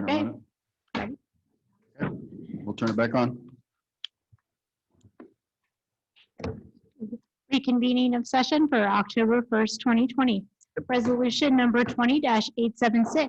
Okay. Okay. We'll turn it back on. Reconvening of session for October 1st, 2020. Resolution number 20-876.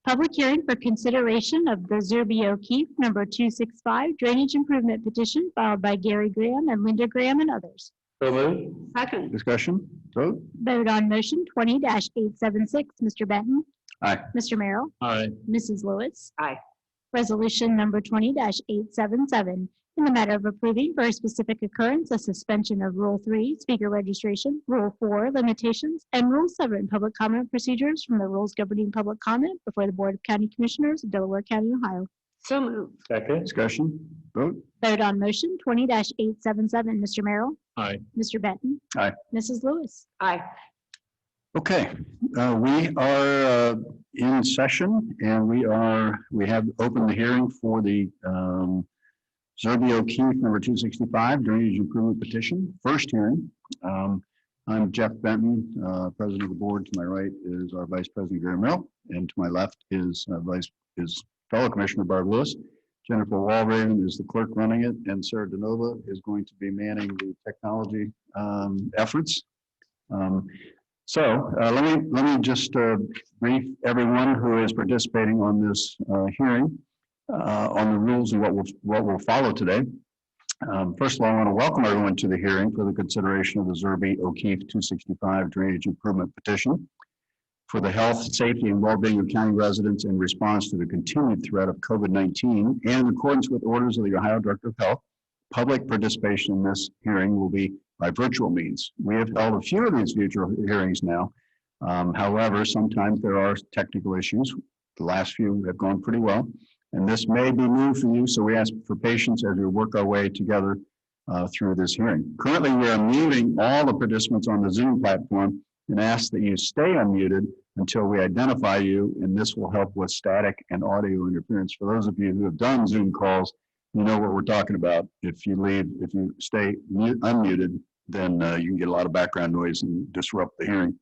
Public hearing for consideration of the Zerbe-O'Keefe number 265 drainage improvement petition filed by Gary Graham and Linda Graham and others. So moved. Second. Discussion, vote. Vote on motion 20-876. Mr. Benton. Aye. Mr. Merrill. Aye. Mrs. Lewis. Aye. Resolution number 20-877, in the matter of approving for a specific occurrence a suspension of Rule 3, speaker registration, Rule 4, limitations, and Rule 7, public comment procedures from the rules governing public comment before the Board of County Commissioners of Delaware County, Ohio. So moved. Second. Discussion, vote. Vote on motion 20-877. Mr. Merrill. Aye. Mr. Benton. Aye. Mrs. Lewis. Aye. Okay, we are in session, and we have opened the hearing for the Zerbe-O'Keefe number 265 drainage improvement petition, first hearing. I'm Jeff Benton, president of the board. To my right is our vice president, Gary Merrill, and to my left is fellow commissioner Barb Lewis. Jennifer Walraven is the clerk running it, and Sarah DeNova is going to be manning the technology efforts. So let me just brief everyone who is participating on this hearing on the rules and what will follow today. First of all, I want to welcome everyone to the hearing for the consideration of the Zerbe-O'Keefe 265 drainage improvement petition for the health, safety, and well-being of county residents in response to the continued threat of COVID-19 and in accordance with orders of the Ohio Director of Health. Public participation in this hearing will be by virtual means. We have held a few of these virtual hearings now. However, sometimes there are technical issues. The last few have gone pretty well, and this may be new for you, so we ask for patience as we work our way together through this hearing. Currently, we are muting all the participants on the Zoom platform and ask that you stay unmuted until we identify you, and this will help with static and audio interference. For those of you who have done Zoom calls, you know what we're talking about. If you stay unmuted, then you can get a lot of background noise and disrupt the hearing.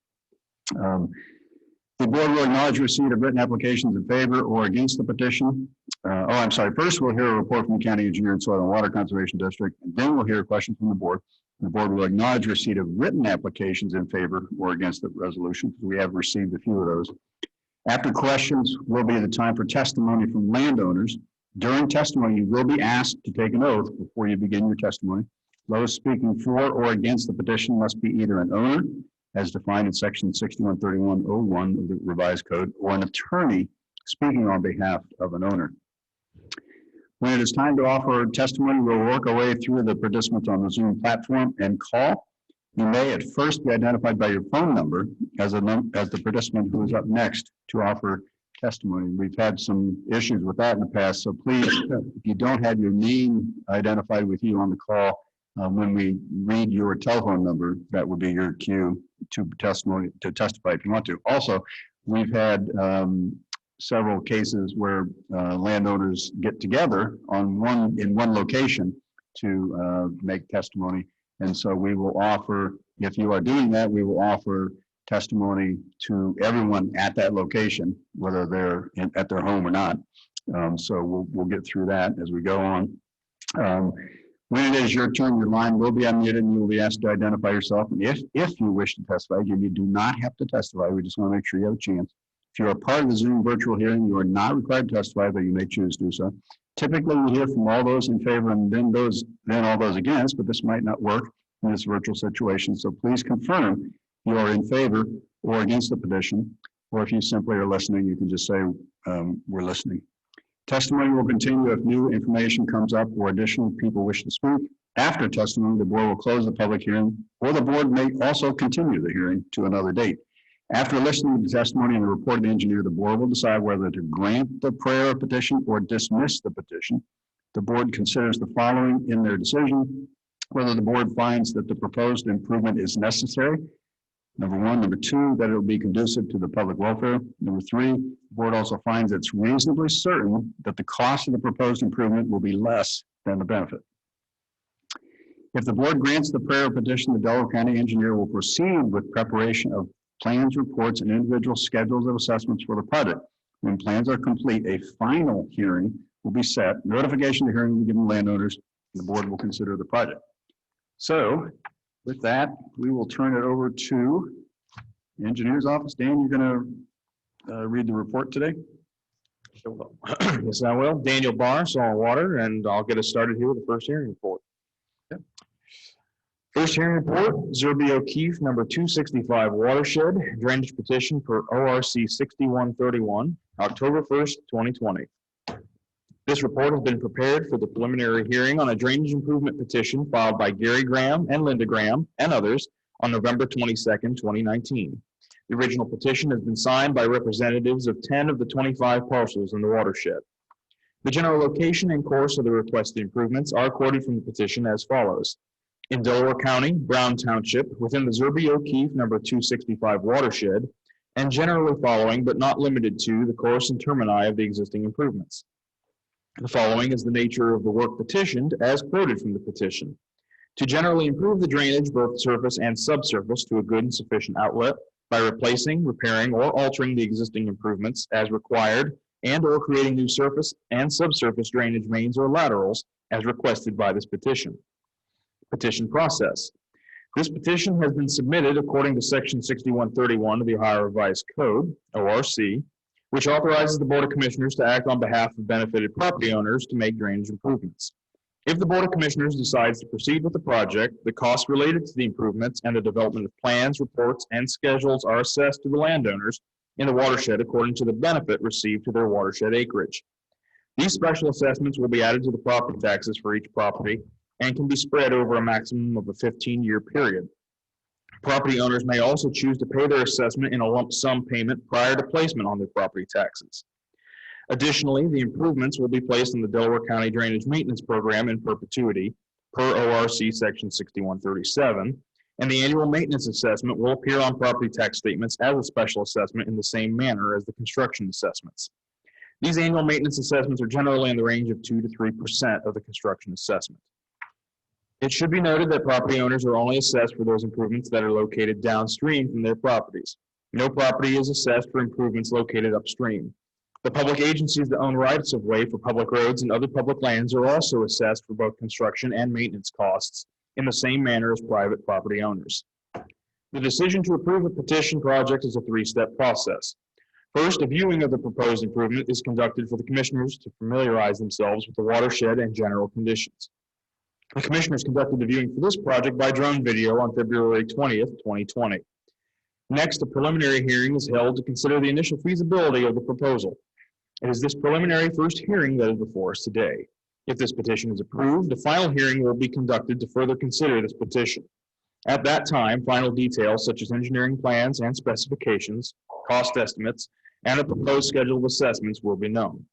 The board will acknowledge receipt of written applications in favor or against the petition. First, we'll hear a report from the county engineer and soil and water conservation district, and then we'll hear a question from the board. The board will acknowledge receipt of written applications in favor or against the resolution, because we have received a few of those. After questions will be the time for testimony from landowners. During testimony, you will be asked to take an oath before you begin your testimony. Those speaking for or against the petition must be either an owner, as defined in section 613101 of the revised code, or an attorney speaking on behalf of an owner. When it is time to offer testimony, we'll work our way through the participants on the Zoom platform and call. You may at first be identified by your phone number as the participant who is up next to offer testimony. We've had some issues with that in the past, so please, if you don't have your name identified with you on the call, when we read your telephone number, that would be your cue to testify if you want to. Also, we've had several cases where landowners get together in one location to make testimony, and so we will offer, if you are doing that, we will offer testimony to everyone at that location, whether they're at their home or not. So we'll get through that as we go on. When it is your turn, your line will be unmuted and you will be asked to identify yourself. And if you wish to testify, you do not have to testify. We just want to make sure you have a chance. If you're a part of the Zoom virtual hearing, you are not required to testify, but you may choose to do so. Typically, we hear from all those in favor and then all those against, but this might not work in this virtual situation. So please confirm you are in favor or against the petition, or if you simply are listening, you can just say, we're listening. Testimony will continue if new information comes up or additional people wish to speak. After testimony, the board will close the public hearing, or the board may also continue the hearing to another date. After listening to the testimony and the report of the engineer, the board will decide whether to grant the prayer of petition or dismiss the petition. The board considers the following in their decision: whether the board finds that the proposed improvement is necessary, number one. Number two, that it will be conducive to the public welfare. Number three, the board also finds it's reasonably certain that the cost of the proposed improvement will be less than the benefit. If the board grants the prayer petition, the Delaware County engineer will proceed with preparation of plans, reports, and individual schedules of assessments for the project. When plans are complete, a final hearing will be set. Notification of the hearing will be given to landowners, and the board will consider the project. So with that, we will turn it over to the engineer's office. Dan, you're going to read the report today? Yes, I will. Daniel Barr, Soil and Water, and I'll get us started here with the first hearing report. Yep. First hearing report, Zerbe-O'Keefe, number 265 watershed, drainage petition for ORC 6131, October 1st, 2020. This report has been prepared for the preliminary hearing on a drainage improvement petition filed by Gary Graham and Linda Graham and others on November 22nd, 2019. The original petition has been signed by representatives of 10 of the 25 parcels in the watershed. The general location and course of the requested improvements are quoted from the petition as follows. In Delaware County, Brown Township, within the Zerbe-O'Keefe number 265 watershed, and generally following but not limited to the course and termini of the existing improvements. The following is the nature of the work petitioned as quoted from the petition. To generally improve the drainage, both surface and subsurface, to a good and sufficient outlet, by replacing, repairing, or altering the existing improvements as required and or creating new surface and subsurface drainage mains or laterals as requested by this petition. Petition process. This petition has been submitted according to Section 6131 of the Ohio Revised Code, ORC, which authorizes the Board of Commissioners to act on behalf of benefited property owners to make drainage improvements. If the Board of Commissioners decides to proceed with the project, the costs related to the improvements and the development of plans, reports, and schedules are assessed to the landowners in the watershed according to the benefit received to their watershed acreage. These special assessments will be added to the property taxes for each property and can be spread over a maximum of a 15-year period. Property owners may also choose to pay their assessment in a lump sum payment prior to placement on their property taxes. Additionally, the improvements will be placed in the Delaware County Drainage Maintenance Program in perpetuity per ORC Section 6137, and the annual maintenance assessment will appear on property tax statements as a special assessment in the same manner as the construction assessments. These annual maintenance assessments are generally in the range of 2 to 3% of the construction assessment. It should be noted that property owners are only assessed for those improvements that are located downstream from their properties. No property is assessed for improvements located upstream. The public agencies that own rights of way for public roads and other public lands are also assessed for both construction and maintenance costs in the same manner as private property owners. The decision to approve a petition project is a three-step process. First, a viewing of the proposed improvement is conducted for the commissioners to familiarize themselves with the watershed and general conditions. The commissioners conducted the viewing for this project by drone video on February 20th, 2020. Next, a preliminary hearing is held to consider the initial feasibility of the proposal. It is this preliminary first hearing that is before us today. If this petition is approved, a final hearing will be conducted to further consider this petition. At that time, final details such as engineering plans and specifications, cost estimates, and a proposed schedule of assessments will be known.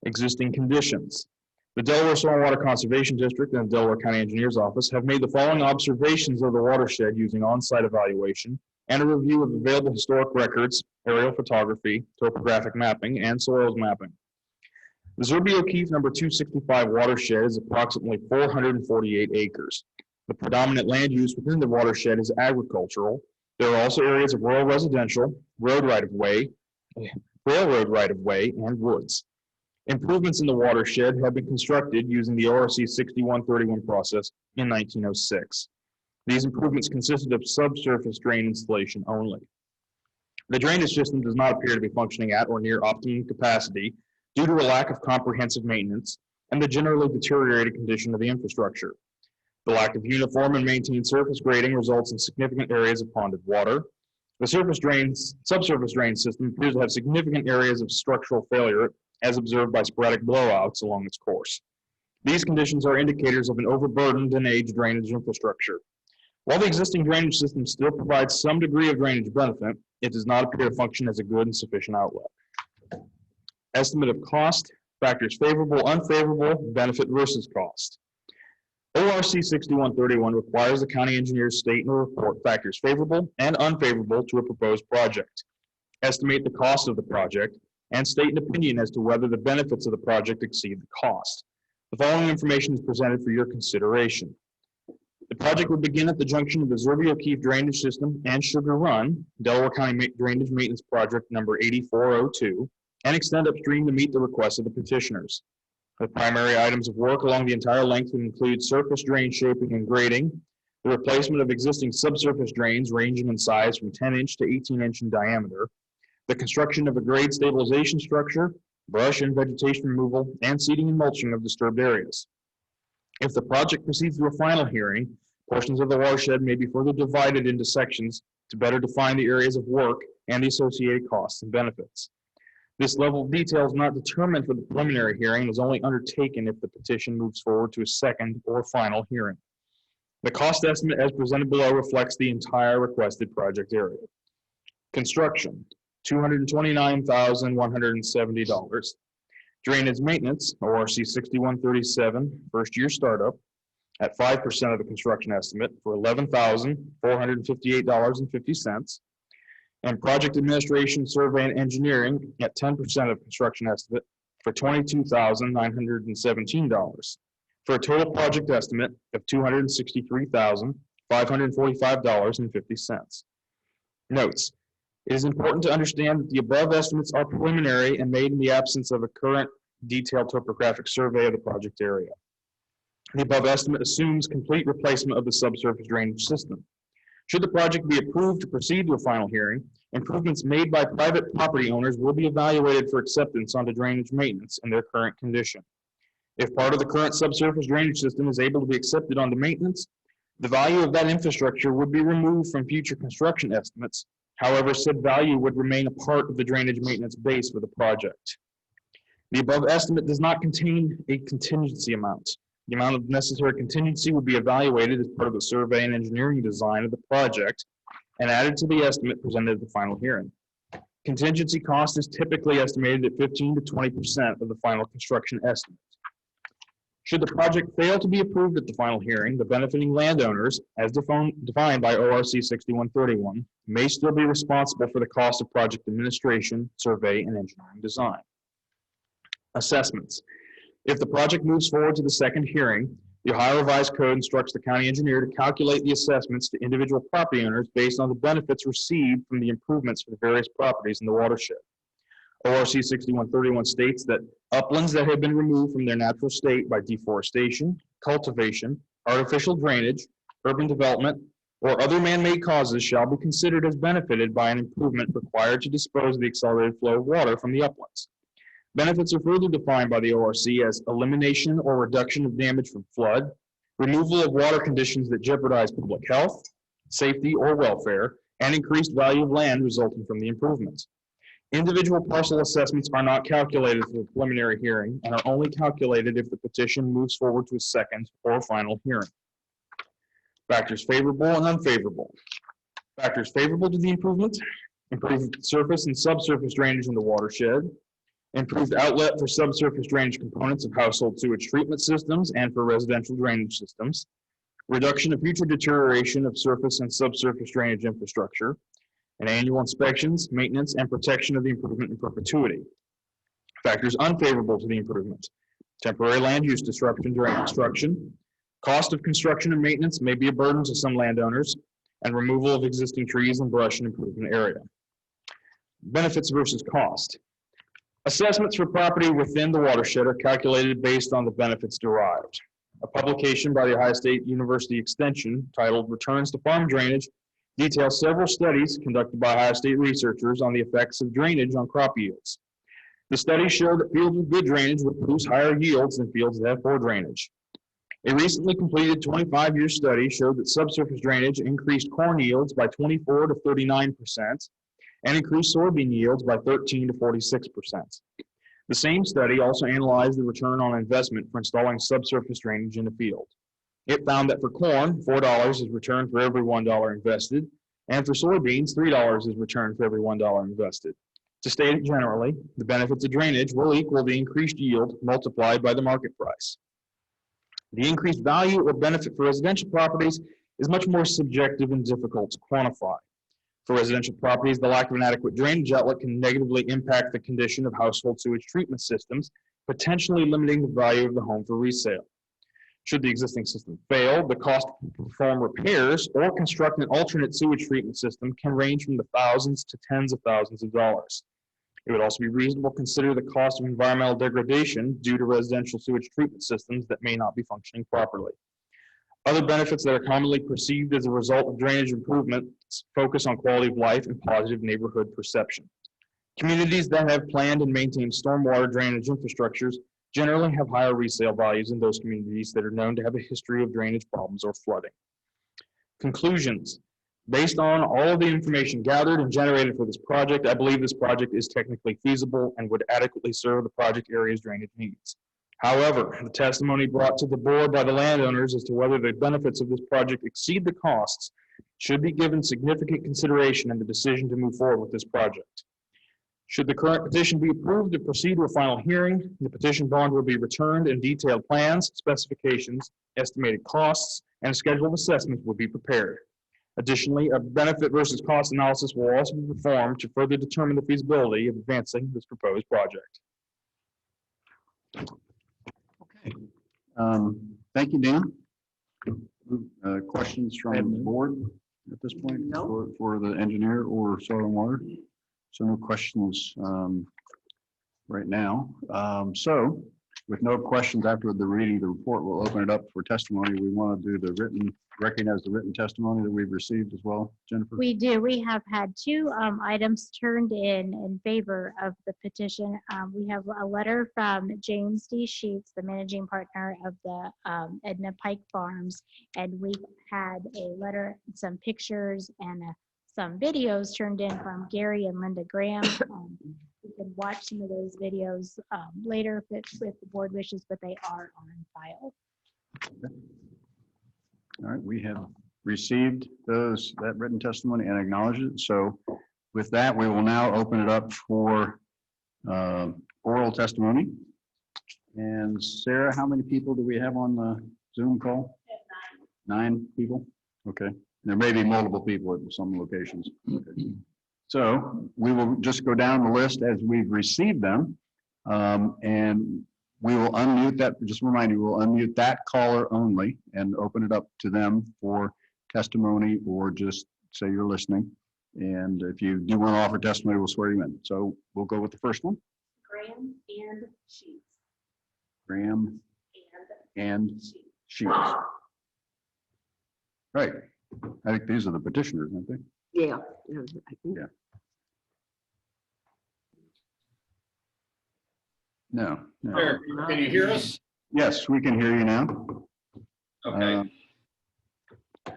Existing conditions. The Delaware Soil and Water Conservation District and the Delaware County Engineer's Office have made the following observations of the watershed using on-site evaluation and a review of available historic records, aerial photography, topographic mapping, and soils mapping. The Zerbe-O'Keefe number 265 watershed is approximately 448 acres. The predominant land use within the watershed is agricultural. There are also areas of rural residential, road right-of-way, railroad right-of-way, and woods. Improvements in the watershed have been constructed using the ORC 6131 process in 1906. These improvements consisted of subsurface drain installation only. The drainage system does not appear to be functioning at or near optimum capacity due to a lack of comprehensive maintenance and the generally deteriorated condition of the infrastructure. The lack of uniform and maintained surface grading results in significant areas of ponded water. The subsurface drain system appears to have significant areas of structural failure as observed by sporadic blowouts along its course. These conditions are indicators of an overburdened and aged drainage infrastructure. While the existing drainage system still provides some degree of drainage benefit, it does not appear to function as a good and sufficient outlet. Estimate of cost, factors favorable, unfavorable, benefit versus cost. ORC 6131 requires the county engineer state in a report factors favorable and unfavorable to a proposed project, estimate the cost of the project, and state an opinion as to whether the benefits of the project exceed the cost. The following information is presented for your consideration. The project would begin at the junction of the Zerbe-O'Keefe drainage system and Sugar Run, Delaware County Drainage Maintenance Project number 8402, and extend upstream to meet the requests of the petitioners. The primary items of work along the entire length would include surface drain shaping and grading, the replacement of existing subsurface drains ranging in size from 10-inch to 18-inch in diameter, the construction of a grade stabilization structure, brush and vegetation removal, and seeding and mulching of disturbed areas. If the project proceeds to a final hearing, portions of the watershed may be further divided into sections to better define the areas of work and the associated costs and benefits. This level of detail is not determined for the preliminary hearing and is only undertaken if the petition moves forward to a second or final hearing. The cost estimate as presented below reflects the entire requested project area. Construction, $229,170. Drainage maintenance, ORC 6137, first year startup, at 5% of the construction estimate for $11,458.50. And project administration, survey, and engineering at 10% of construction estimate for $22,917, for a total project estimate of $263,545.50. Notes: it is important to understand that the above estimates are preliminary and made in the absence of a current detailed topographic survey of the project area. The above estimate assumes complete replacement of the subsurface drainage system. Should the project be approved to proceed to a final hearing, improvements made by private property owners will be evaluated for acceptance onto drainage maintenance in their current condition. If part of the current subsurface drainage system is able to be accepted onto maintenance, the value of that infrastructure would be removed from future construction estimates. However, said value would remain a part of the drainage maintenance base for the project. The above estimate does not contain a contingency amount. The amount of necessary contingency would be evaluated as part of the survey and engineering design of the project and added to the estimate presented at the final hearing. Contingency cost is typically estimated at 15 to 20% of the final construction estimate. Should the project fail to be approved at the final hearing, the benefiting landowners, as defined by ORC 6131, may still be responsible for the cost of project administration, survey, and engineering design. Assessments. If the project moves forward to the second hearing, the Ohio Revised Code instructs the county engineer to calculate the assessments to individual property owners based on the benefits received from the improvements for the various properties in the watershed. ORC 6131 states that uplands that have been removed from their natural state by deforestation, cultivation, artificial drainage, urban development, or other man-made causes shall be considered as benefited by an improvement required to dispose of the accelerated flow of water from the uplands. Benefits are further defined by the ORC as elimination or reduction of damage from flood, removal of water conditions that jeopardize public health, safety, or welfare, and increased value of land resulting from the improvements. Individual parcel assessments are not calculated for the preliminary hearing and are only calculated if the petition moves forward to a second or final hearing. Factors favorable and unfavorable. Factors favorable to the improvement: improved surface and subsurface drainage in the watershed, improved outlet for subsurface drainage components of household sewage treatment systems and for residential drainage systems, reduction of future deterioration of surface and subsurface drainage infrastructure, and annual inspections, maintenance, and protection of the improvement in perpetuity. Factors unfavorable to the improvement: temporary land use disruption during construction, cost of construction and maintenance may be a burden to some landowners, and removal of existing trees and brush in improvement area. Benefits versus cost. Assessments for property within the watershed are calculated based on the benefits derived. A publication by the Ohio State University Extension titled "Returns to Farm Drainage" details several studies conducted by Ohio State researchers on the effects of drainage on crop yields. The studies show that fields with good drainage would produce higher yields than fields that have poor drainage. A recently completed 25-year study showed that subsurface drainage increased corn yields by 24 to 39% and increased soybean yields by 13 to 46%. The same study also analyzed the return on investment for installing subsurface drainage in a field. It found that for corn, $4 is returned for every $1 invested, and for soybeans, $3 is returned for every $1 invested. To state it generally, the benefits of drainage will equal the increased yield multiplied by the market price. The increased value or benefit for residential properties is much more subjective and difficult to quantify. For residential properties, the lack of an adequate drainage outlet can negatively impact the condition of household sewage treatment systems, potentially limiting the value of the home for resale. Should the existing system fail, the cost to perform repairs or construct an alternate sewage treatment system can range from the thousands to tens of thousands of dollars. It would also be reasonable to consider the cost of environmental degradation due to residential sewage treatment systems that may not be functioning properly. Other benefits that are commonly perceived as a result of drainage improvements focus on quality of life and positive neighborhood perception. Communities that have planned and maintained stormwater drainage infrastructures generally have higher resale values than those communities that are known to have a history of drainage problems or flooding. Conclusions. Based on all of the information gathered and generated for this project, I believe this project is technically feasible and would adequately serve the project area's drainage needs. However, the testimony brought to the board by the landowners as to whether the benefits of this project exceed the costs should be given significant consideration in the decision to move forward with this project. Should the current petition be approved to proceed to a final hearing, the petition bond will be returned and detailed plans, specifications, estimated costs, and a schedule of assessments will be prepared. Additionally, a benefit versus cost analysis will also be performed to further determine the feasibility of advancing this proposed project. Okay. Thank you, Dan. Questions from the board at this point? No. For the engineer or soil and water? So no questions right now. So with no questions after the reading of the report, we'll open it up for testimony. We want to do the written, recognize the written testimony that we've received as well. Jennifer? We do. We have had two items turned in favor of the petition. We have a letter from James D. Sheets, the managing partner of the Edna Pike Farms, and we've had a letter, some pictures, and some videos turned in from Gary and Linda Graham. You can watch some of those videos later if the board wishes, but they are on file. All right, we have received that written testimony and acknowledged it. So with that, we will now open it up for oral testimony. And Sarah, how many people do we have on the Zoom call? 9 people? Okay. There may be multiple people at some locations. Okay. So we will just go down the list as we've received them. And we will unmute that, just remind you, we'll unmute that caller only and open it up to them for testimony or just say you're listening. And if you do want to offer testimony, we'll swear you in. So we'll go with the first one. Graham and Sheets. Graham and Sheets. Right. I think these are the petitioners, aren't they? Yeah. I think. Yeah. No. No. Sure. Can you hear us? Yes, we can hear you now. Okay.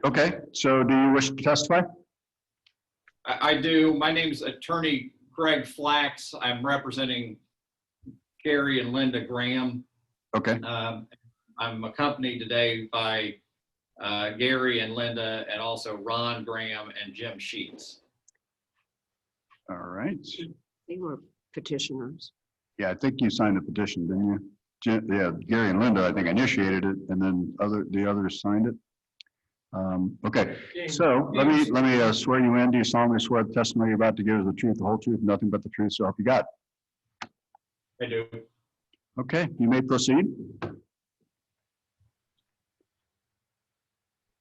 Okay, so do you wish to testify? I do. My name's Attorney Greg Flax. I'm representing Gary and Linda Graham. Okay, I'm accompanied today by Gary and Linda, and also Ron Graham and Jim Sheets. all right. They were petitioners. Yeah, I think you signed the petition, didn't you? Yeah, Gary and Linda, I think, initiated it, and then the others signed it. Okay, so let me swear you in. Do you solemnly swear the testimony you're about to give is the truth, the whole truth, nothing but the truth, so help you God? I do. Okay, you may proceed.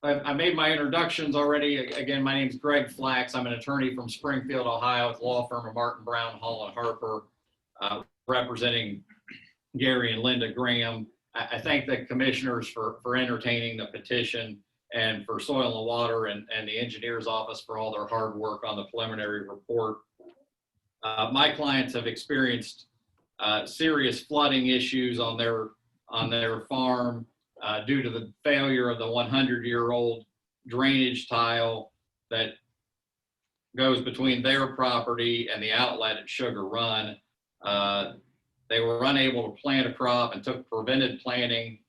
I made my introductions already. Again, my name is Greg Flax. I'm an attorney from Springfield, Ohio, with the law firm of Martin Brown, Hall and Harper, representing Gary and Linda Graham. I thank the commissioners for entertaining the petition, and for Soil and Water and the engineer's office for all their hard work on the preliminary report. My clients have experienced serious flooding issues on their farm due to the failure of the 100-year-old drainage tile that goes between their property and the outlet at Sugar Run. They were unable to plant a crop and took prevented planting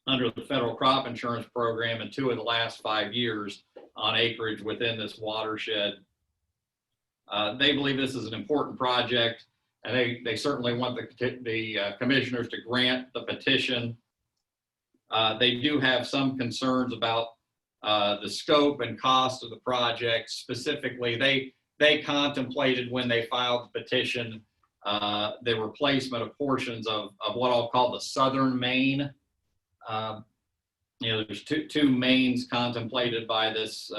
under the federal crop insurance program in 2 of the last 5 years on acreage within this watershed. They believe this is an important project, and they certainly want the commissioners to grant the petition. They do have some concerns about the scope and cost of the project. Specifically, they contemplated when they filed the petition the replacement of portions of what I'll call the southern main. There's two mains contemplated by this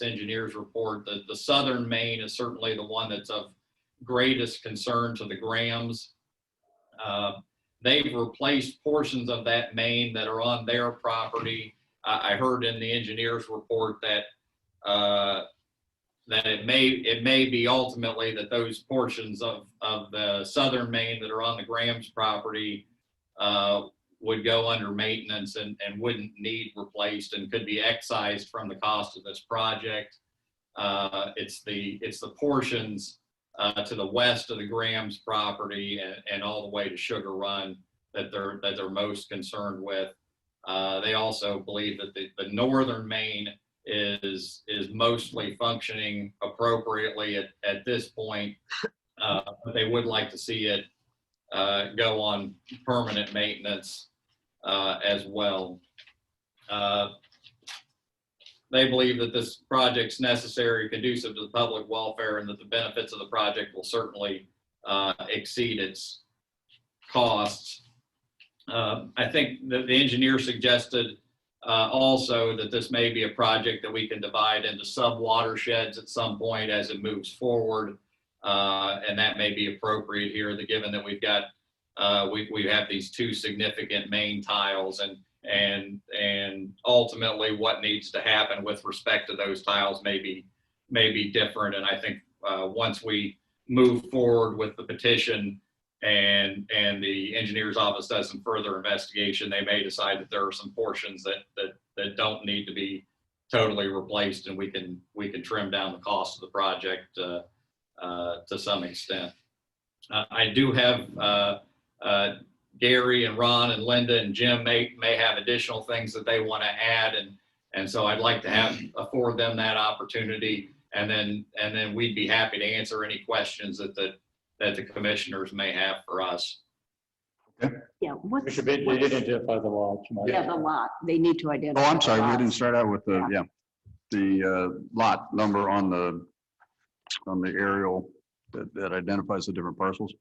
engineer's report. The southern main is certainly the one that's of greatest concern to the Grahams. They've replaced portions of that main that are on their property. I heard in the engineer's report that that it may be ultimately that those portions of the southern main that are on the Graham's property would go under maintenance and wouldn't need replaced and could be excised from the cost of this project. It's the portions to the west of the Graham's property and all the way to Sugar Run that they're most concerned with. They also believe that the northern main is mostly functioning appropriately at this point, but they would like to see it go on permanent maintenance as well. They believe that this project's necessary, conducive to the public welfare, and that the benefits of the project will certainly exceed its costs. I think that the engineer suggested also that this may be a project that we can divide into sub-watersheds at some point as it moves forward, and that may be appropriate here, given that we've got we have these two significant main tiles, and ultimately what needs to happen with respect to those tiles may be different. And I think once we move forward with the petition and the engineer's office does some further investigation, they may decide that there are some portions that don't need to be totally replaced, and we can trim down the cost of the project to some extent. I do have Gary and Ron and Linda and Jim may have additional things that they want to add, and so I'd like to afford them that opportunity, and then we'd be happy to answer any questions that the commissioners may have for us. Yeah, what's, They did identify the lot. yeah, the lot, they need to identify. Oh, I'm sorry, the we lots. didn't start out with the lot number on the aerial that identifies the different parcels.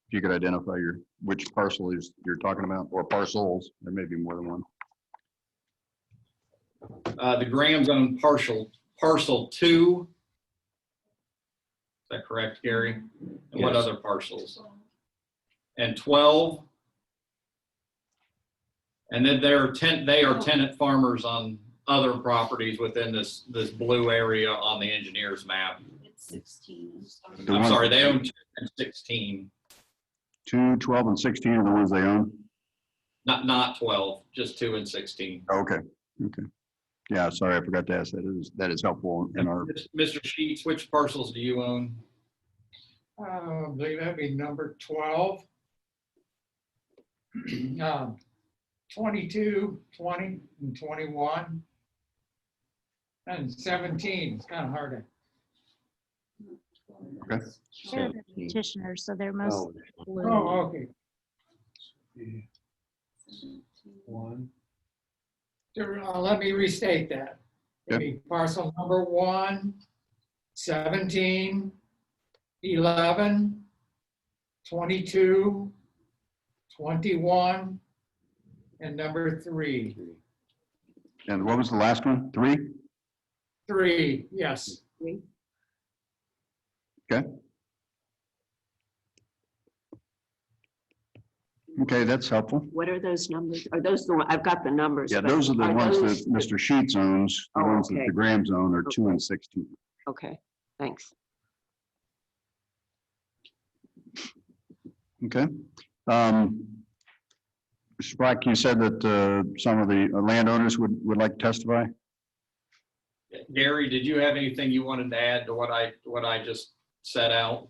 If you could identify which parcel you're talking about, or parcels, there may be more than one. The Graham's own parcel 2. Is that correct, Gary? And what Yes. other parcels? And 12. And then they are tenant farmers on other properties within this blue area on the engineer's map. It's 16. I'm sorry, they own 2 and 16, 2, 12, and 16 are the ones they own? not 12, just 2 and 16. Okay. Yeah, sorry, I forgot to ask that is helpful in our, Mr. Sheets, which parcels do you own? I believe that'd be number 12. 22, 20, and 21. And 17, it's kind of hard okay. They're the petitioners, so they're most to. blue. Oh, okay. Let me restate that. It'd be parcel number 1, 17, 11, 22, 21, and number 3. And what was the last one? 3? 3, yes. Okay, that's helpful. What are those numbers? Are those the, I've got the numbers. Yeah, but those are the ones those that Mr. Sheets owns. The Oh, ones that okay. the Grahams own are 2 and 16. Okay, thanks. Okay. Mr. Black, you said that some of the landowners would like to testify? Gary, did you have anything you wanted to add to what I just set out?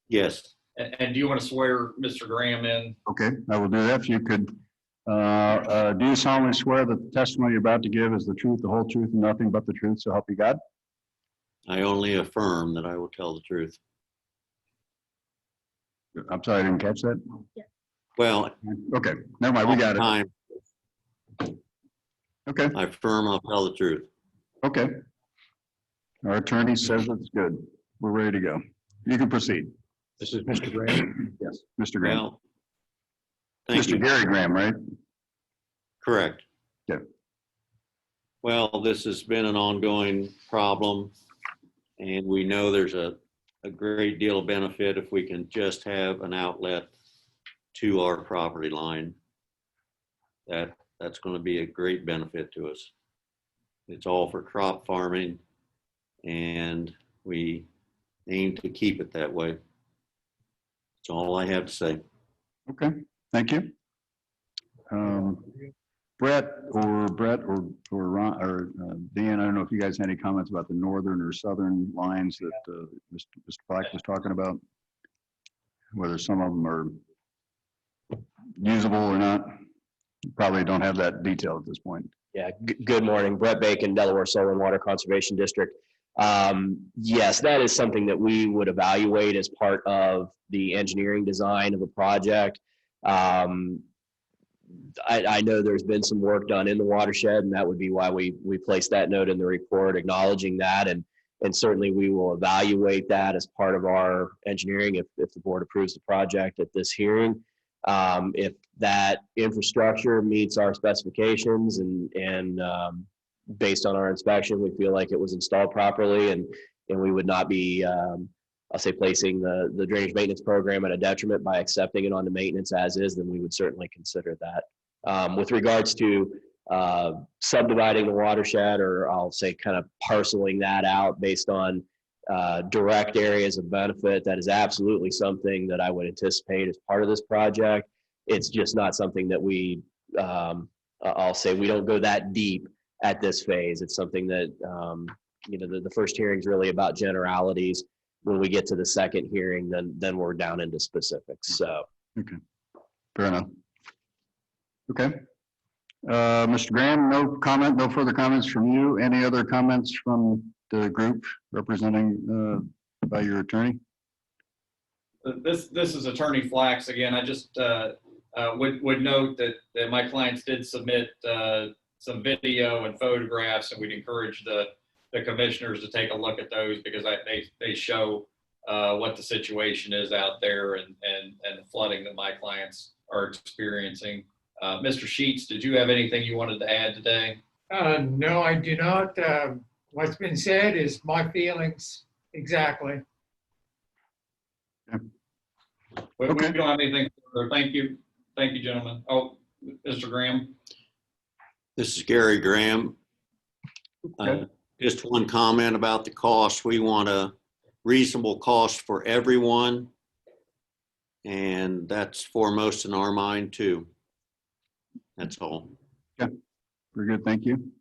Yes. And do you want to swear Mr. Graham in? Okay, I will do that. If you could, do you solemnly swear that the testimony you're about to give is the truth, the whole truth, and nothing but the truth, so help you God? I only affirm that I will tell the truth. I'm sorry, I didn't catch that. Well, Okay, never mind, we got it. time, Okay, I affirm I'll tell the truth. okay. Our attorney says it's good. We're ready to go. You can proceed. This is Mr. Graham. Yes, Mr. Graham. Well, thank Mr. you. Gary Graham, right? Correct. Yeah. Well, this has been an ongoing problem, and we know there's a a great deal of benefit if we can just have an outlet to our property line. That's going to be a great benefit to us. It's all for crop farming, and we aim to keep it that way. That's all I have to say. Okay, thank you. Brett or Ron or Dan, I don't know if you guys had any comments about the northern or southern lines that Mr. Black was talking about, whether some of them are usable or not. Probably don't have that detail at this point. Yeah, good morning. Brett Bacon, Delaware Soil and Water Conservation District. Yes, that is something that we would evaluate as part of the engineering design of a project. I know there's been some work done in the watershed, and that would be why we placed that note in the report acknowledging that. And certainly we will evaluate that as part of our engineering if the board approves the project at this hearing. If that infrastructure meets our specifications and based on our inspection, we feel like it was installed properly and we would not be, I'll say, placing the drainage maintenance program at a detriment by accepting it onto maintenance as is, then we would certainly consider that. With regards to subdividing the watershed, or I'll say kind of parceling that out based on direct areas of benefit, that is absolutely something that I would anticipate as part of this project. It's just not something that we, I'll say, we don't go that deep at this phase. It's something that, you know, the first hearing is really about generalities. When we get to the second hearing, then we're down into specifics. So. Okay, fair enough. Okay. Mr. Graham, no further comments from you. Any other comments from the group representing by your attorney? This is Attorney Flax again. I just would note that my clients did submit some video and photographs, and we'd encourage the commissioners to take a look at those because they show what the situation is out there and the flooding that my clients are experiencing. Mr. Sheets, did you have anything you wanted to add today? No, I do not. What's been said is my feelings exactly. We Okay. don't have anything further. Thank you. Thank you, gentlemen. Oh, Mr. Graham. This is Gary Graham. Okay. Just one comment about the cost. We want a reasonable cost for everyone, and that's foremost in our mind too. That's all. Very good, thank you.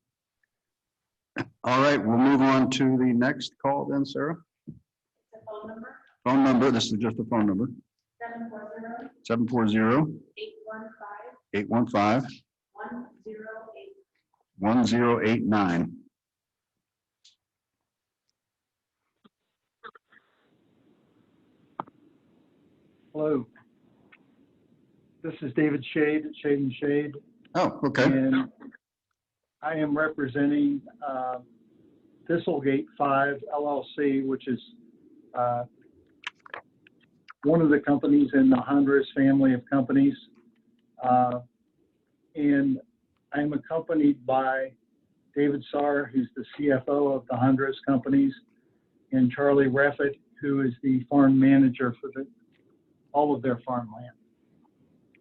All right, we'll move on to the next call then, Sarah. The phone number, Phone number, this is just a phone number. 740 815 1089. Hello. This is David Shade at Shade and Shade. Oh, okay. And I am representing Thistlegate 5 LLC, which is one of the companies in the Honduras family of companies. And I'm accompanied by David Sarr, who's the CFO of the Honduras companies, and Charlie Reffett, who is the farm manager for all of their farmland.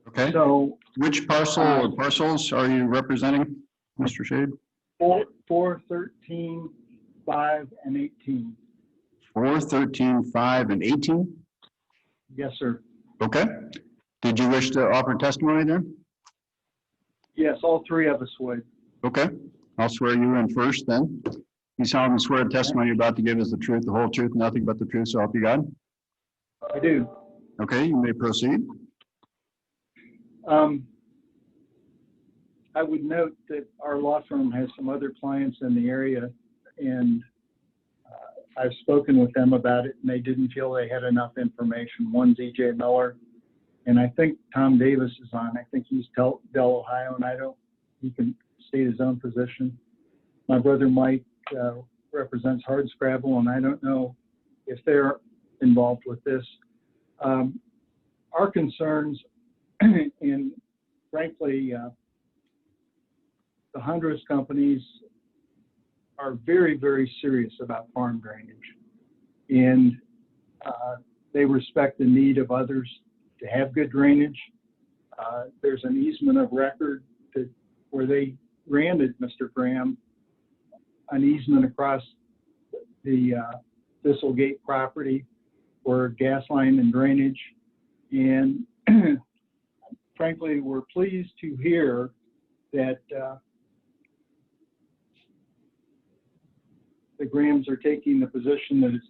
Okay. So Which parcel or parcels are you representing, Mr. Shade? 4, 13, 5, and 18. 4, 13, 5, and 18? Yes, sir. Okay. Did you wish to offer testimony there? Yes, all three of us would. Okay. I'll swear you in first then. You solemnly swear the testimony you're about to give is the truth, the whole truth, nothing but the truth, so help you God? I do. Okay, you may proceed. I would note that our law firm has some other clients in the area, and I've spoken with them about it, and they didn't feel they had enough information. One's E.J. Miller, and I think Tom Davis is on. I think he's Del, Ohio, and he can state his own position. My brother Mike represents Hardscrabble, and I don't know if they're involved with this. Our concerns, and frankly, the Honduras companies are very, very serious about farm drainage. And They respect the need of others to have good drainage. There's an easement of record where they granted Mr. Graham an easement across the Thistlegate property for gas line and drainage. And frankly, we're pleased to hear that the Grahams are taking the position that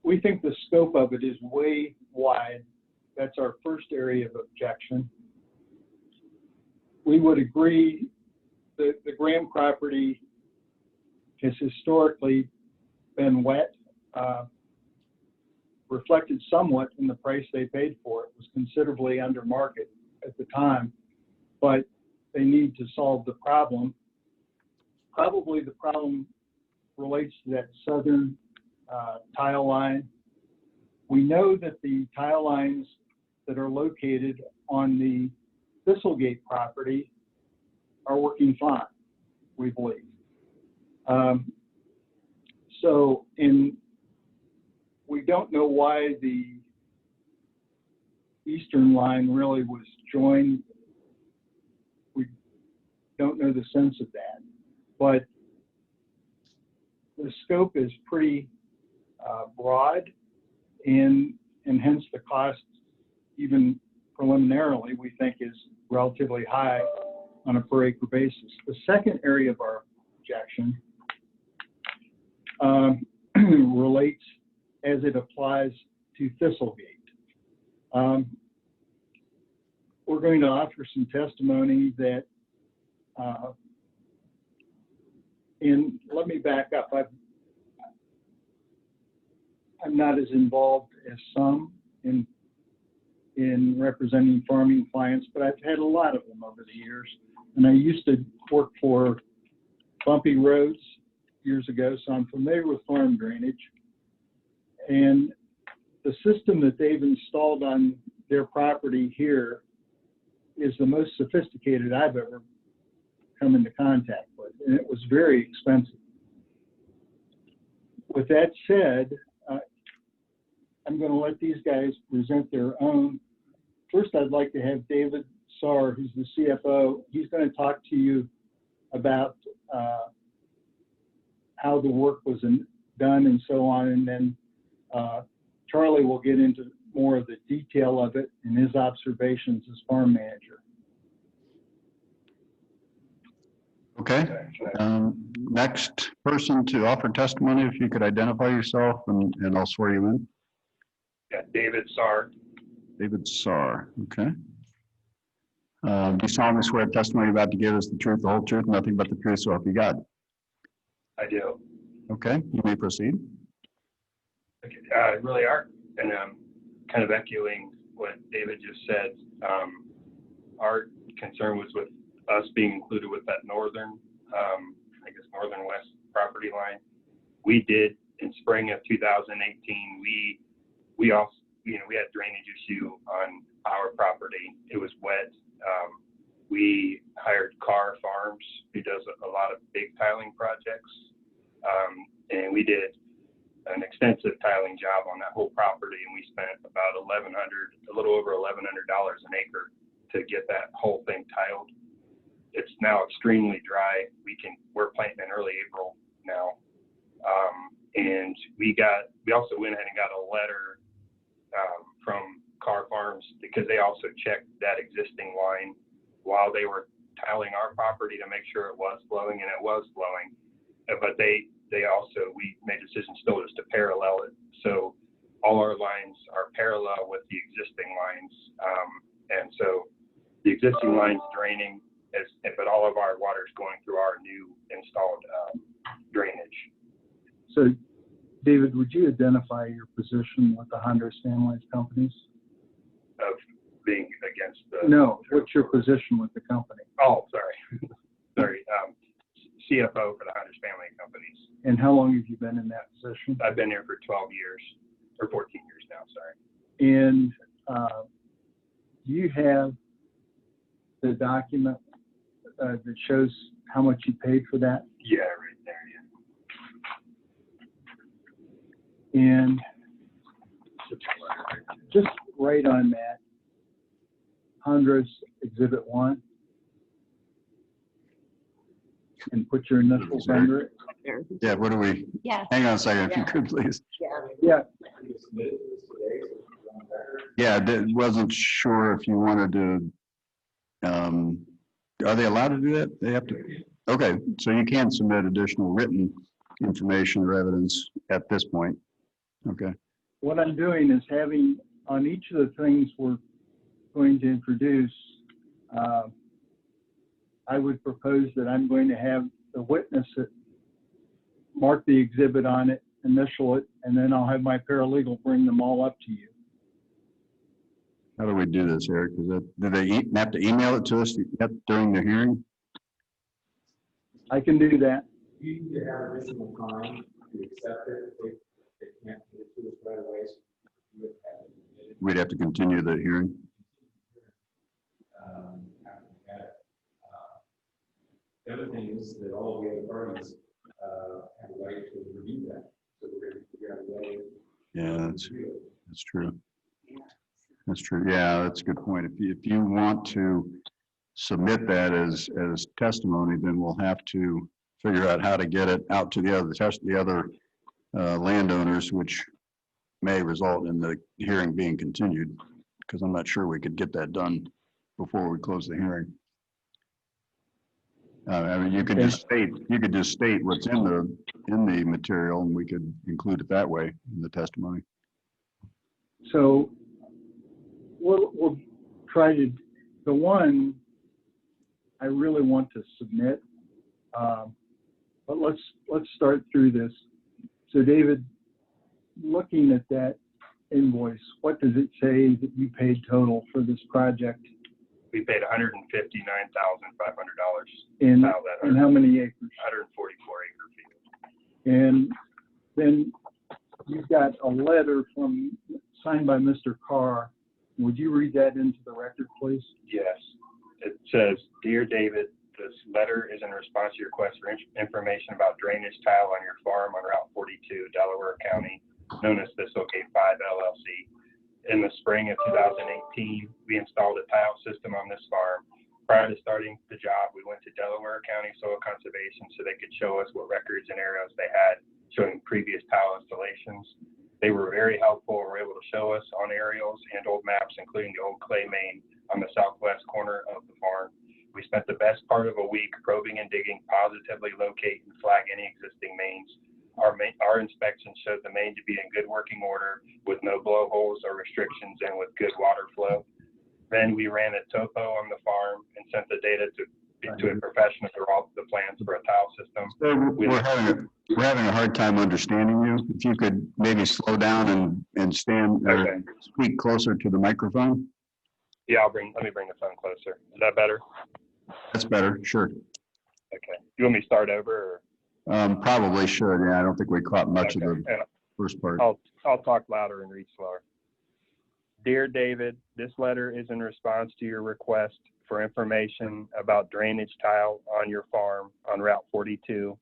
we think the scope of it is way wide. That's our first area of objection. We would agree that the Graham property has historically been wet, reflected somewhat in the price they paid for it. It was considerably under market at the time, but they need to solve the problem. Probably the problem relates to that southern tile line. We know that the tile lines that are located on the Thistlegate property are working fine, we believe. We don't know why the eastern line really was joined. We don't know the sense of that, but the scope is pretty broad, and hence the cost, even preliminarily, we think is relatively high on a per acre basis. The second area of our objection relates as it applies to Thistlegate. We're going to offer some testimony that, and let me back up. I'm not as involved as some in representing farming clients, but I've had a lot of them over the years. And I used to work for bumpy roads years ago, so I'm familiar with farm drainage. And the system that they've installed on their property here is the most sophisticated I've ever come into contact with, and it was very expensive. With that said, I'm going to let these guys present their own. First, I'd like to have David Saar, who's the CFO. He's going to talk to you about how the work was done and so on, and then Charlie will get into more of the detail of it and his observations as farm manager. Okay. Next person to offer testimony, if you could identify yourself and I'll swear you in. Yeah, David Saar. David Saar, okay. Do you solemnly swear testimony you're about to give us the truth, the whole truth, nothing but the truth, so help you God? I do. Okay, you may proceed. Okay, really are, and kind of echoing what David just said. Our concern was with us being included with that northern, I guess northern west property line. We did in spring of 2018. We also, we had drainage issue on our property. It was wet. We hired Carr Farms, who does a lot of big tiling projects, and we did an extensive tiling job on that whole property, and we spent about a little over $1,100 an acre to get that whole thing tiled. It's now extremely dry. We're planting in early April now, and we also went ahead and got a letter from Carr Farms, because they also checked that existing line while they were tiling our property to make sure it was flowing, and it was flowing. But we made decisions still just to parallel it. So all our lines are parallel with the existing lines. And so the existing line's draining, but all of our water is going through our new installed drainage. So David, would you identify your position with the Honda Stanley companies? Of being against the... No, what's your position with the company? Oh, sorry. Sorry. CFO for the Honda Stanley companies. And how long have you been in that position? I've been here for 12 years, or 14 years now, sorry. And do you have the document that shows how much you paid for that? Yeah, right there, yeah. And Just right on that. Honduras Exhibit 1. And put your initials under it. Yeah, what do we, Yeah. hang on a second, if you could, please. Yeah, Yeah, wasn't sure if you wanted to, are they allowed to do that? They have to, okay, so you can submit additional written information or evidence at this point. Okay, what I'm doing is having, on each of the things we're going to introduce, I would propose that I'm going to have the witness mark the exhibit on it, initial it, and then I'll have my paralegal bring them all up to you. how do we do this, Eric? Do they have to email it to us during the hearing? I can do that. You need to have additional time to accept it. They can't get it to us right away. So you would have to submit it, We'd have to continue the hearing. after we had it. The other thing is that all the other parties have a right to review that. So we're going to figure out a way. Yeah, that's true. That's true. Yeah, that's a good point. If you want to submit that as testimony, then we'll have to figure out how to get it out to the other landowners, which may result in the hearing being continued, because I'm not sure we could get that done before we close the hearing. I mean, you could just state what's in the material, and we could include it that way in the testimony. So we'll try to, the one I really want to submit, but let's start through this. So David, looking at that invoice, what does it say that you paid total for this project? We paid $159,500. In Wow, that how many acres? 144 acre field. And then you've got a letter signed by Mr. Carr. Would you read that into the record, please? Yes. It says, "Dear David, this letter is in response to your request for information about drainage tile on your farm on Route 42, Delaware County, known as Zerbe-O'Keefe 5 LLC. In the spring of 2018, we installed a tile system on this farm. Prior to starting the job, we went to Delaware County Soil Conservation so they could show us what records and areas they had showing previous tile installations. They were very helpful and were able to show us on aerials and old maps, including the old clay main on the southwest corner of the farm. We spent the best part of a week probing and digging, positively locate and flag any existing mains. Our inspection showed the main to be in good working order with no blowholes or restrictions and with good water flow. Then we ran a topo on the farm and sent the data to a professional to draw the plans for a tile system. So we're having a hard time understanding you. If you could maybe slow down and stand or speak closer to the microphone. Yeah, let me bring the phone closer. Is that better? That's better. Sure. Okay. You want me to start over? Or? Probably should. Yeah, I don't think we caught much of the And first part. I'll talk louder and read slower. Dear David, this letter is in response to your request for information about drainage tile on your farm on Route 42,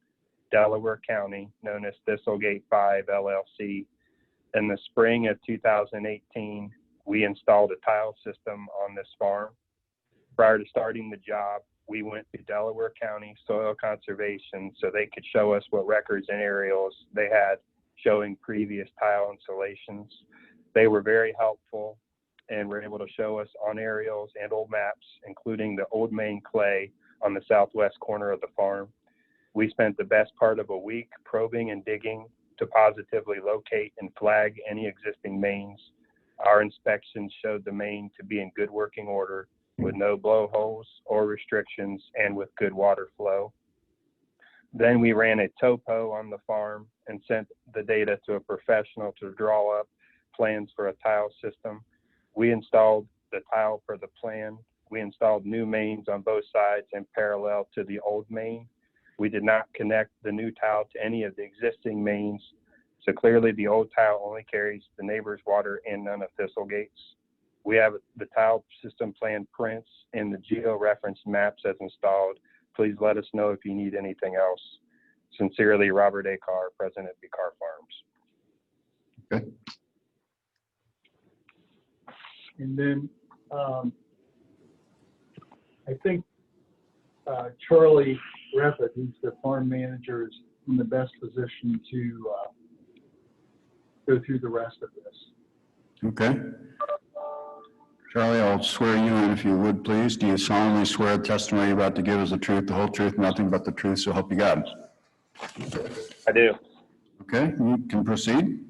Delaware County, known as Zerbe-O'Keefe 5 LLC. In the spring of 2018, we installed a tile system on this farm. Prior to starting the job, we went to Delaware County Soil Conservation so they could show us what records and aerials they had showing previous tile installations. They were very helpful and were able to show us on aerials and old maps, including the old main clay on the southwest corner of the farm. We spent the best part of a week probing and digging to positively locate and flag any existing mains. Our inspections showed the main to be in good working order with no blowholes or restrictions and with good water flow. Then we ran a topo on the farm and sent the data to a professional to draw up plans for a tile system. We installed the tile for the plan. We installed new mains on both sides and parallel to the old main. We did not connect the new tile to any of the existing mains, so clearly the old tile only carries the neighbor's water and none of Thistlegate's. We have the tile system plan prints and the geo-reference maps as installed. Please let us know if you need anything else. Sincerely, Robert A. Carr, President of Carr Farms. Okay. And then I think Charlie Reffitt, who's the farm manager, is in the best position to go through the rest of this. Okay. Charlie, I'll swear you in if you would, please. Do you solemnly swear the testimony you're about to give is the truth, the whole truth, nothing but the truth, so help you God? I do. Okay, you can proceed.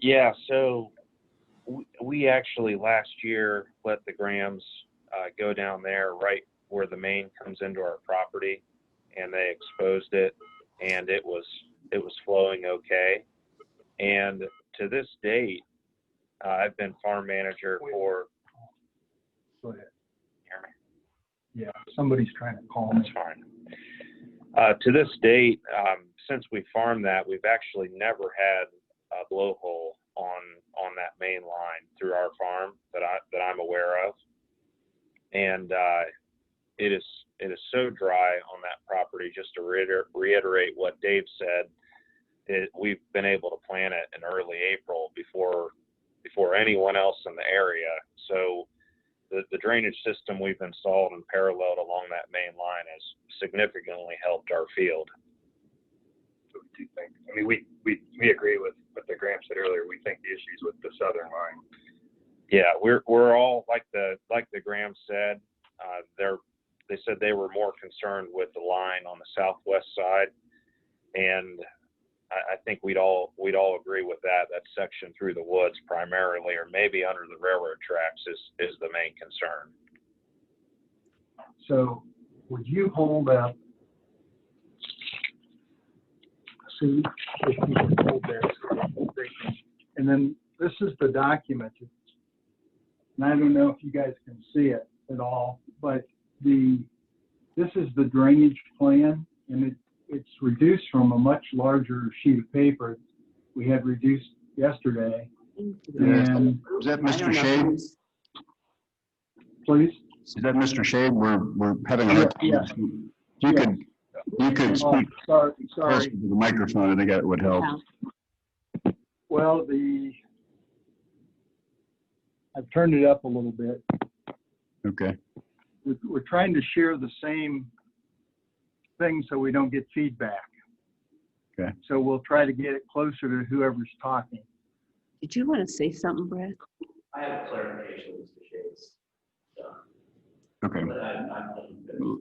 Yeah, so we actually last year let the Grahams go down there right where the main comes into our property, and they exposed it, and it was flowing okay. And to this date, I've been farm manager for. Go ahead. Hear me? Yeah, somebody's trying to call me. That's fine. To this date, since we farmed that, we've actually never had a blowhole on that main line through our farm that I'm aware of, and it is so dry on that property. Just to reiterate what Dave said, we've been able to plant it in early April before anyone else in the area. So the drainage system we've installed and paralleled along that main line has significantly helped our field. So we do think, I mean, we agree with what the Graham said earlier. We think the issues with the southern line. Yeah, we're all like the Graham said. They said they were more concerned with the line on the southwest side, and I think we'd all agree with that. That section through the woods primarily, or maybe under the railroad tracks, is the main concern. So would you hold up? See if you can hold this. And then this is the document. And I don't know if you guys can see it at all, but this is the drainage plan, and it's reduced from a much larger sheet of paper we had reduced yesterday. And Is that Mr. Shade? please. Is that Mr. Shade? We're having a hard time. Yeah. You could Oh, speak sorry. closer to the microphone. I think that would help. Well, I've turned it up a little bit. Okay. We're trying to share the same thing so we don't get feedback. Okay. So we'll try to get it closer to whoever's talking. Did you want to say something, Brad? I have clarification, Mr. Shades. Okay.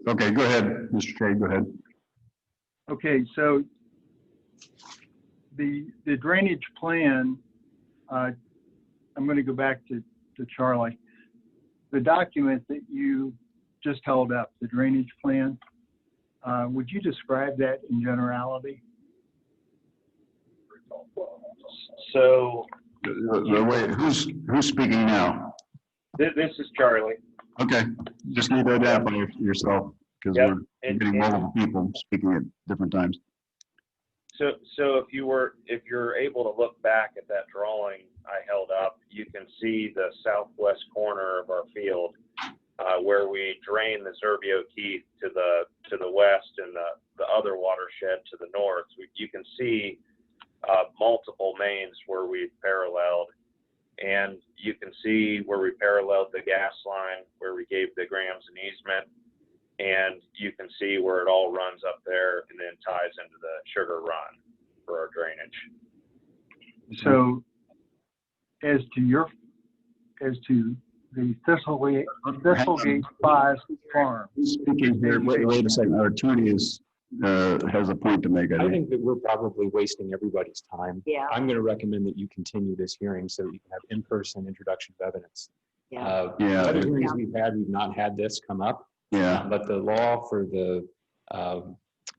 Okay, go ahead, Mr. Shade, go ahead. Okay, so the drainage plan, I'm going to go back to Charlie. The document that you just held up, the drainage plan, would you describe that in generality? So Wait, who's speaking now? this is Charlie. Okay, just need to identify yourself because Yep. we're getting multiple people speaking at different times. So if you're able to look back at that drawing I held up, you can see the southwest corner of our field where we drain the Zerbe-O'Keefe to the west and the other watershed to the north. You can see multiple mains where we've paralleled, and you can see where we paralleled the gas line, where we gave the Grahams an easement, and you can see where it all runs up there and then ties into the Sugar Run for our drainage. So as to the Thistlegate 5 farm. Speaking here, wait a second, our attorney has a point to make. I think that we're probably wasting everybody's time. Yeah. I'm going to recommend that you continue this hearing so that you can have in-person introduction of evidence. Yeah. Yeah. Other hearings we've not had this come up. Yeah. But the law for the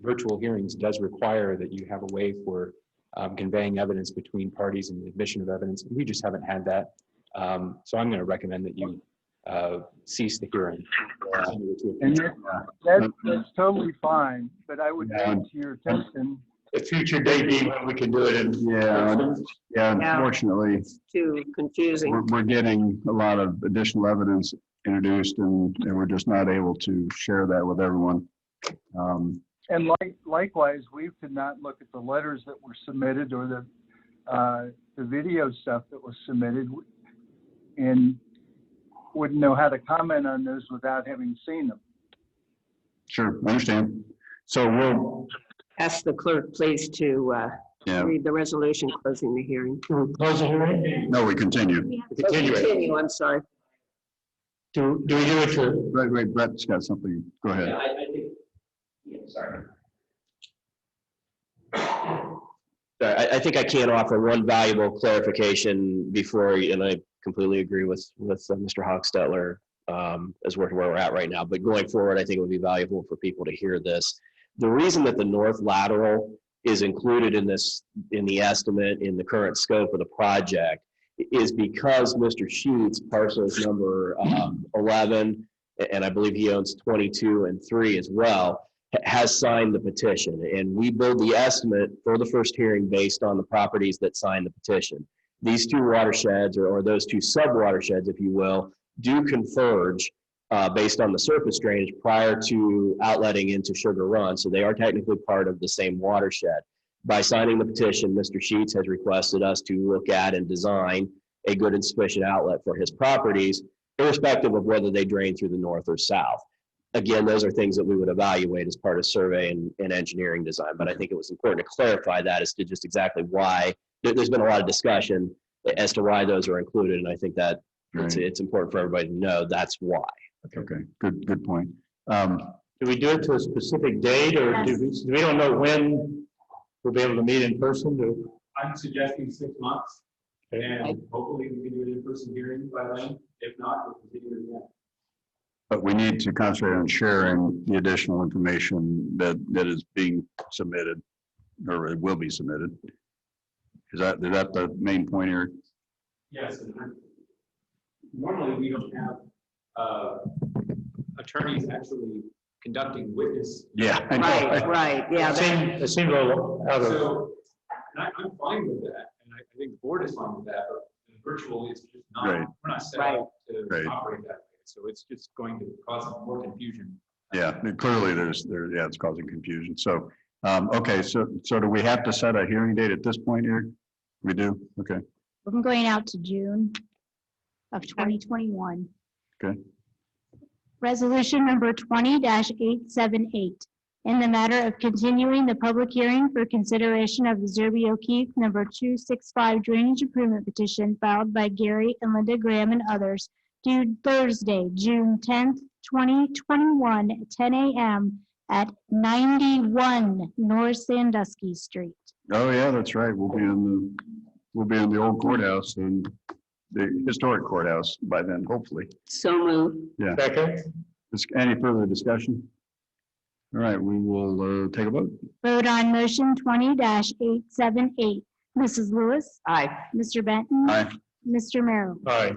virtual hearings does require that you have a way for conveying evidence between parties and the admission of evidence. We just haven't had that. So I'm going to recommend that you cease the hearing. And that's totally fine, but I would bring to your attention. A future date when we can do it. Yeah, unfortunately. It's too confusing. We're getting a lot of additional evidence introduced and we're just not able to share that with everyone. And likewise, we could not look at the letters that were submitted or the video stuff that was submitted and wouldn't know how to comment on those without having seen them. Sure, I understand. So we'll, Ask the clerk, please, to yeah, read the resolution closing the hearing. Close the hearing. no, we continue. Continue, I'm sorry. Do we do it to? Right, Brett's got something. Go ahead. I think, yeah, sorry. I think I can offer one valuable clarification before, and I completely agree with Mr. Hochstetler as where we're at right now. But going forward, I think it would be valuable for people to hear this. The reason that the north lateral is included in this, in the estimate, in the current scope of the project, is because Mr. Sheets, parcels number 11, and I believe he owns 22 and 3 as well, has signed the petition. And we build the estimate for the first hearing based on the properties that signed the petition. These two watersheds, or those two sub-watersheds, if you will, do converge based on the surface drainage prior to outletting into Sugar Run. So they are technically part of the same watershed. By signing the petition, Mr. Sheets has requested us to look at and design a good and sufficient outlet for his properties, irrespective of whether they drain through the north or south. Again, those are things that we would evaluate as part of survey and engineering design. But I think it was important to clarify that as to just exactly why. There's been a lot of discussion as to why those are included. And I think that it's important for everybody to know that's why. Okay, good point. Do we do it to a specific date, or Yes. we don't know when we'll be able to meet in person? I'm suggesting 6 months, and hopefully we can do an in-person hearing by then. If not, we'll continue it again. But we need to concentrate on sharing the additional information that is being submitted, or it will be submitted. Is that the main point here? Yes, and normally we don't have attorneys actually conducting witness. Yeah. I know. Right, yeah. It seemed a little out of. So, and I'm fine with that, and I think the board is fine with that, but virtual is just not, Right. we're not set Right. up to Right. operate that way. So it's just going to cause more confusion. Yeah, clearly it's causing confusion. So, okay, so do we have to set a hearing date at this point here? We do? Okay. I'm going out to June of 2021. Okay. Resolution number 20-878, in the matter of continuing the public hearing for consideration of the Zerbe-O'Keefe number 265 drainage improvement petition filed by Gary and Linda Graham and others, due Thursday, June 10th, 2021, at 10 a.m. at 91 North Sandusky Street. Oh, yeah, that's right. We'll be in the old courthouse and the historic courthouse by then, hopefully. So moved. Yeah. Second. Any further discussion? All right, we will take a vote. Vote on motion 20-878. Mrs. Lewis? Aye. Mr. Benton? Aye. Mr. Merrill? Aye.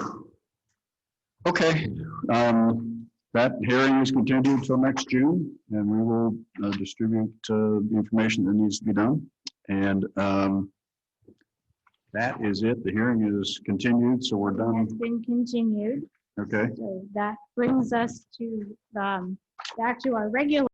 Okay, that hearing is continued until next June, and we will distribute the information that needs to be done. And that is it. The hearing is continued, so we're done. Has been continued. Okay. So that brings us to back to our regular